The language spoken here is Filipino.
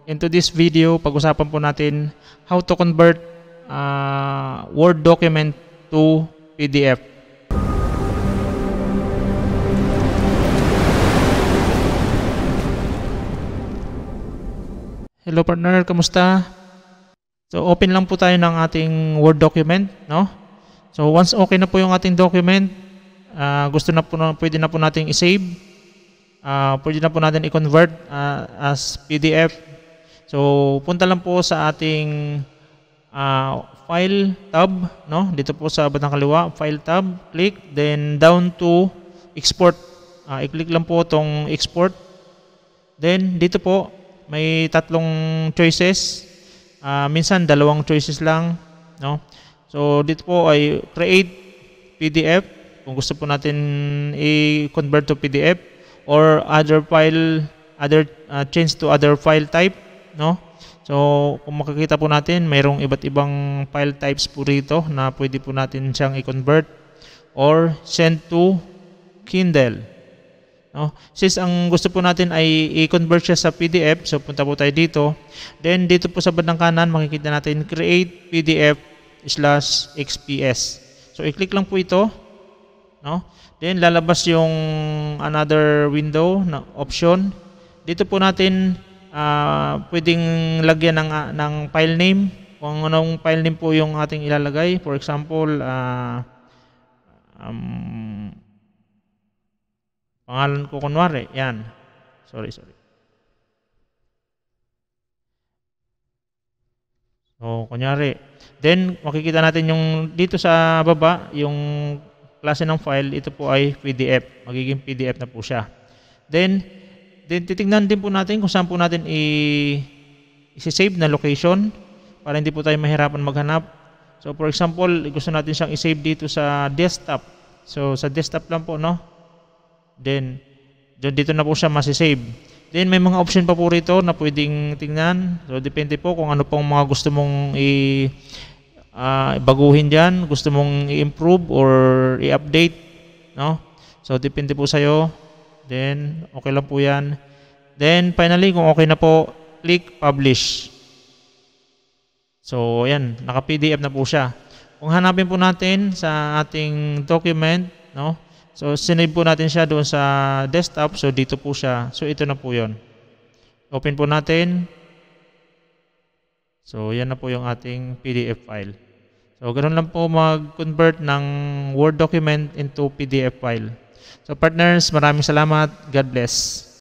into this video, pag-usapan po natin how to convert Word document to PDF. Hello partner, kamusta? So open lang po tayo ng ating Word document, no? So once okay na po yung ating document, pwede na po nating i-save. Pwede na po natin i-convert as PDF. So punta lang po sa ating file tab, no? Dito po sa bandang kaliwa, file tab, click, then down to export. I-click lang po tong export. Then dito po may tatlong choices. Minsan dalawang choices lang, no? So dito po ay create PDF kung gusto po natin i-convert to PDF, or change to other file type, no? So kung makikita po natin, mayroong iba't ibang file types po rito na pwede po natin siyang i-convert, or send to Kindle, no? Since ang gusto po natin ay i-convert siya sa PDF, so punta po tayo dito. Then dito po sa bandang kanan makikita natin create PDF/XPS. So i-click lang po ito, no? Then lalabas yung another window na option. Dito po natin pwedeng lagyan ng file name, kung anong file name po yung ating ilalagay. For example, pangalan ko kunwari, yan. Sorry. So, kunyari. Then, makikita natin yung dito sa baba, yung klase ng file, ito po ay PDF. Magiging PDF na po siya. Then titingnan din po natin kung saan po natin i-save na location para hindi po tayo mahirapan maghanap. So, for example, gusto natin siyang i-save dito sa desktop. So, sa desktop lang po, no? Then dito na po siya masisave. Then may mga option pa po rito na pwedeng tingnan. So depende po kung ano pong mga gusto mong baguhin diyan, gusto mong i-improve or i-update, no? So depende po sa iyo. Then okay lang po 'yan. Then finally, kung okay na po, click publish. So ayan, naka-PDF na po siya. Kung hanapin po natin sa ating document, no? So, sinave po natin siya doon sa desktop. So, dito po siya. So, ito na po yun. Open po natin. So, yan na po yung ating PDF file. So, ganoon lang po mag-convert ng Word document into PDF file. So, partners, maraming salamat. God bless.